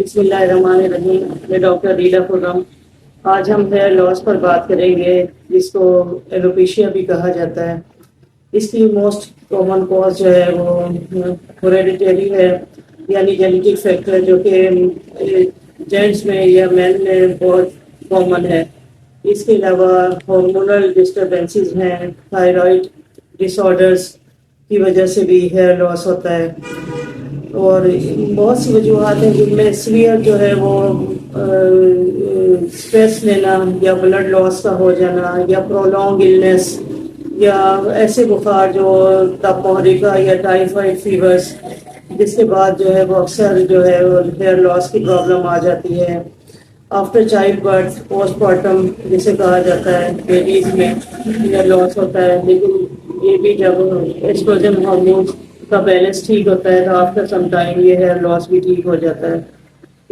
بسم اللہ الرحمن الرحیم. میں ڈاکٹر ریلا خرم. آج ہم ہیئر لاس پر بات کریں گے، جس کو ایلوپیشیا بھی کہا جاتا ہے. اس کی موسٹ کامن کاز جو ہے وہ ہیریڈیٹری ہے، یعنی جینیٹک فیکٹر، جو کہ جینٹس میں یا مین میں بہت کامن ہے. اس کے علاوہ ہارمونل ڈسٹربینسز ہیں، تھائرائڈ ڈس آرڈرس کی وجہ سے بھی ہیئر لاس ہوتا ہے. اور بہت سی وجوہات ہیں جن میں سیویئر جو ہے وہ اسٹریس لینا، یا بلڈ لاس کا ہو جانا، یا پرولونگ النیس، یا ایسے بخار جو تپوری کا یا ٹائیفائڈ فیورس، جس کے بعد جو ہے وہ اکثر جو ہے وہ ہیئر لاس کی پرابلم آ جاتی ہے. After child birth, post partum جسے کہا جاتا ہے، بیبیز میں ہیئر لاس ہوتا ہے. لیکن یہ بھی جب ایسٹروجن ہارمون کا بیلنس ٹھیک ہوتا ہے تو آفٹر سم ٹائم یہ ہیئر لاس بھی ٹھیک ہو جاتا ہے.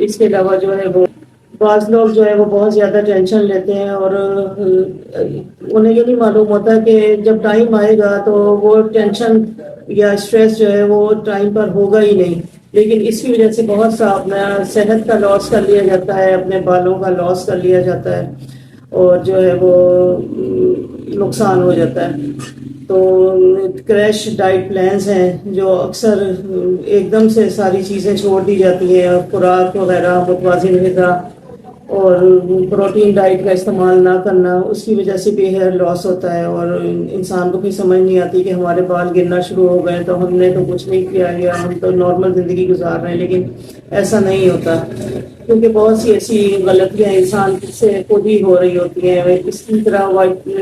اس کے علاوہ جو ہے وہ بعض لوگ جو ہے وہ بہت زیادہ ٹینشن لیتے ہیں، اور انہیں یہ نہیں معلوم ہوتا کہ جب ٹائم آئے گا تو وہ ٹینشن یا اسٹریس جو ہے وہ ٹائم پر ہوگا ہی نہیں. لیکن اس کی وجہ سے بہت سا اپنا صحت کا لاس کر لیا جاتا ہے، اپنے بالوں کا لاس کر لیا جاتا ہے، اور جو ہے وہ نقصان ہو جاتا ہے. تو کریش ڈائٹ پلانز ہیں جو اکثر ایک دم سے ساری چیزیں چھوڑ دی جاتی ہیں، خوراک وغیرہ، متوازن غذا اور پروٹین ڈائٹ کا استعمال نہ کرنا، اس کی وجہ سے بھی ہیئر لاس ہوتا ہے. اور انسان کو بھی سمجھ نہیں آتی کہ ہمارے بال گرنا شروع ہو گئے تو ہم نے تو کچھ نہیں کیا، یا ہم تو نارمل زندگی گزار رہے ہیں. لیکن ایسا نہیں ہوتا، کیونکہ بہت سی ایسی غلطیاں انسان سے خود ہی ہو رہی ہوتی ہیں. اس کی طرح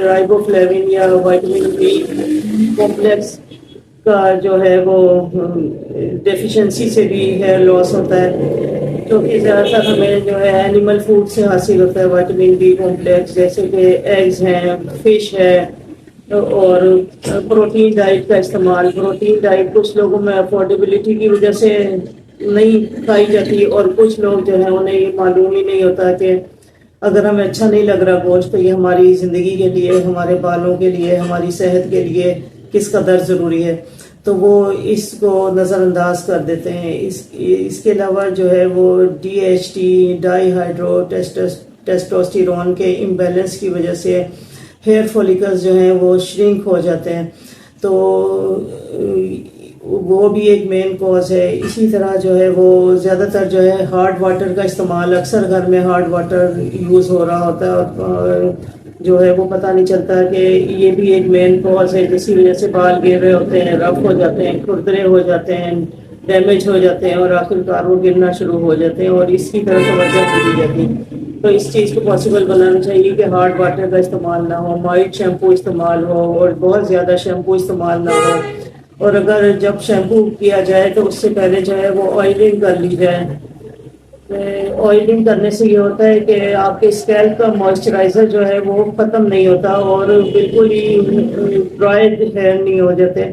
رائبوفلیوین یا وائٹامن بی کمپلیکس کا جو ہے وہ ڈیفیشنسی سے بھی ہیئر لاس ہوتا ہے، کیونکہ زیادہ تر ہمیں جو ہے اینیمل فوڈ سے حاصل ہوتا ہے وائٹامن بی کمپلیکس، جیسے کہ ایگز ہیں، فش ہے، اور پروٹین ڈائٹ کا استعمال. پروٹین ڈائٹ کچھ لوگوں میں افورڈیبلٹی کی وجہ سے نہیں کھائی جاتی، اور کچھ لوگ جو ہیں انہیں یہ معلوم ہی نہیں ہوتا کہ اگر ہمیں اچھا نہیں لگ رہا گوشت تو یہ ہماری زندگی کے لیے، ہمارے بالوں کے لیے، ہماری صحت کے لیے کس قدر ضروری ہے، تو وہ اس کو نظر انداز کر دیتے ہیں. اس کے علاوہ جو ہے وہ ڈی ایچ ٹی، ڈائی ہائیڈرو ٹیسٹوسٹیرون کے امبیلنس کی وجہ سے ہیئر فولیکلز جو ہیں وہ شرنک ہو جاتے ہیں، تو وہ بھی ایک مین کوز ہے. اسی طرح جو ہے وہ زیادہ تر جو ہے ہارڈ واٹر کا استعمال، اکثر گھر میں ہارڈ واٹر یوز ہو رہا ہوتا ہے، اور جو ہے وہ پتہ نہیں چلتا کہ یہ بھی ایک مین کوز ہے جس کی وجہ سے بال گر رہے ہوتے ہیں، رف ہو جاتے ہیں، کھردرے ہو جاتے ہیں، ڈیمیج ہو جاتے ہیں، اور آخر کار وہ گرنا شروع ہو جاتے ہیں، اور اس کی طرف توجہ دی جاتی. تو اس چیز کو پاسبل بنانا چاہیے کہ ہارڈ واٹر کا استعمال نہ ہو، مائلڈ شیمپو استعمال ہو، اور بہت زیادہ شیمپو استعمال نہ ہو. اور اگر جب شیمپو کیا جائے تو اس سے پہلے جو ہے وہ آئلنگ کر لی جائے. آئلنگ کرنے سے یہ ہوتا ہے کہ آپ کے اسکیلپ کا موئسچرائزر جو ہے وہ ختم نہیں ہوتا، اور بالکل ہی ڈرائی ہیئر نہیں ہو جاتے.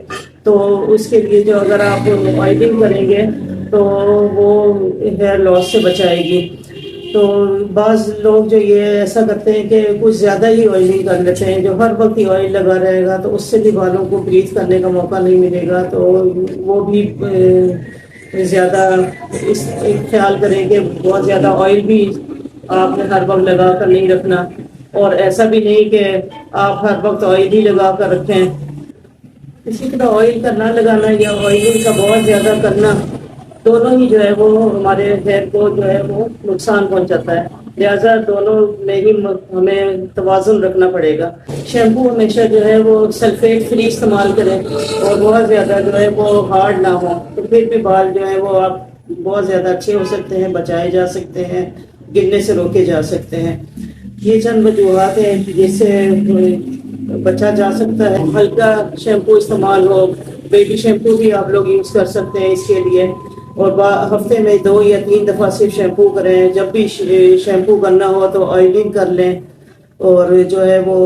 تو اس کے لیے جو اگر آپ آئلنگ کریں گے تو وہ ہیئر لاس سے بچائے گی. تو بعض لوگ جو یہ ایسا کرتے ہیں کہ کچھ زیادہ ہی آئلنگ کر لیتے ہیں، جو ہر وقت ہی آئل لگا رہے گا تو اس سے بھی بالوں کو بریتھ کرنے کا موقع نہیں ملے گا. تو وہ بھی زیادہ اس خیال کریں کہ بہت زیادہ آئل بھی آپ نے ہر وقت لگا کر نہیں رکھنا، اور ایسا بھی نہیں کہ آپ ہر وقت آئل ہی لگا کر رکھیں. اسی طرح آئل کا نہ لگانا یا آئلنگ کا بہت زیادہ کرنا، دونوں ہی جو ہے وہ ہمارے ہیئر کو جو ہے وہ نقصان پہنچاتا ہے. لہٰذا دونوں میں ہی ہمیں توازن رکھنا پڑے گا. شیمپو ہمیشہ جو ہے وہ سلفیٹ فری استعمال کریں، اور بہت زیادہ جو ہے وہ ہارڈ نہ ہو، تو پھر بھی بال جو ہے وہ آپ بہت زیادہ اچھے ہو سکتے ہیں، بچائے جا سکتے ہیں، گرنے سے روکے جا سکتے ہیں. یہ چند وجوہات ہیں جس سے بچا جا سکتا ہے. ہلکا شیمپو استعمال ہو، بیبی شیمپو بھی آپ لوگ یوز کر سکتے ہیں اس کے لیے، اور ہفتے میں 2 یا 3 دفعہ صرف شیمپو کریں. جب بھی شیمپو کرنا ہو تو آئلنگ کر لیں، اور جو ہے وہ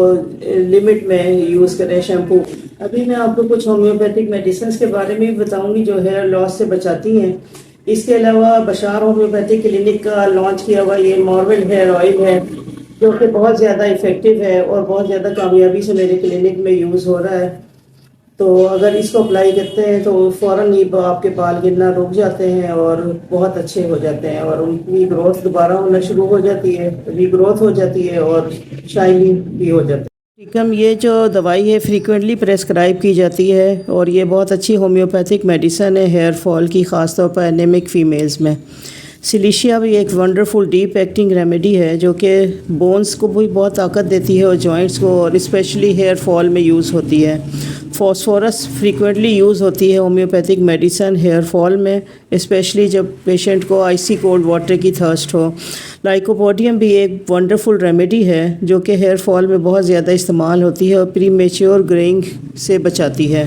لمٹ میں یوز کریں شیمپو. ابھی میں آپ کو کچھ ہومیوپیتھک میڈیسنز کے بارے میں بھی بتاؤں گی جو ہیئر لاس سے بچاتی ہیں. اس کے علاوہ بشار ہومیوپیتھک کلینک کا لانچ کیا ہوا یہ مارول ہیئر آئل ہے، جو کہ بہت زیادہ افیکٹو ہے اور بہت زیادہ کامیابی سے میرے کلینک میں یوز ہو رہا ہے. تو اگر اس کو اپلائی کرتے ہیں تو فوراً ہی آپ کے بال گرنا رک جاتے ہیں اور بہت اچھے ہو جاتے ہیں اور ان کی گروتھ دوبارہ ہونا شروع ہو جاتی ہے، ری گروتھ ہو جاتی ہے اور شائننگ بھی ہو جاتی ہے۔ ٹھیکم یہ جو دوائی ہے فریکوینٹلی پریسکرائب کی جاتی ہے اور یہ بہت اچھی ہومیوپیتھک میڈیسن ہے ہیئر فال کی، خاص طور پر انیمک فیمیلز میں۔ سلیشیا بھی ایک ونڈرفل ڈیپ ایکٹنگ ریمیڈی ہے جو کہ بونز کو بھی بہت طاقت دیتی ہے اور جوائنٹس کو، اور اسپیشلی ہیئر فال میں یوز ہوتی ہے۔ فاسفورس فریکوینٹلی یوز ہوتی ہے ہومیوپیتھک میڈیسن ہیئر فال میں، اسپیشلی جب پیشنٹ کو آئسی کولڈ واٹر کی تھرسٹ ہو۔ لائکوپوڈیم بھی ایک ونڈرفل ریمیڈی ہے جو کہ ہیئر فال میں بہت زیادہ استعمال ہوتی ہے اور پری میچور گرینگ سے بچاتی ہے۔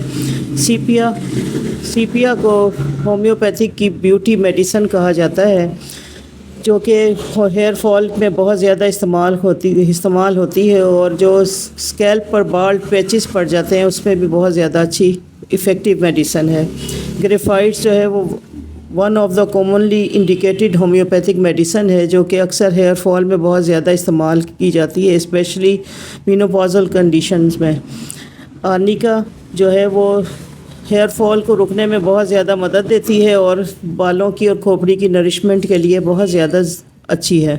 سیپیا کو ہومیوپیتھک کی بیوٹی میڈیسن کہا جاتا ہے جو کہ ہیئر فال میں بہت زیادہ استعمال ہوتی ہے، اور جو اسکیلپ پر بالڈ پیچز پڑ جاتے ہیں اس میں بھی بہت زیادہ اچھی افیکٹو میڈیسن ہے۔ گریفائٹس جو ہے وہ one of the commonly indicated homeopathic medicine ہے جو کہ اکثر ہیئر فال میں بہت زیادہ استعمال کی جاتی ہے، اسپیشلی مینوپازل کنڈیشنز میں۔ آرنیکا جو ہے وہ ہیئر فال کو رکنے میں بہت زیادہ مدد دیتی ہے اور بالوں کی اور کھوپڑی کی نرشمنٹ کے لیے بہت زیادہ اچھی ہے۔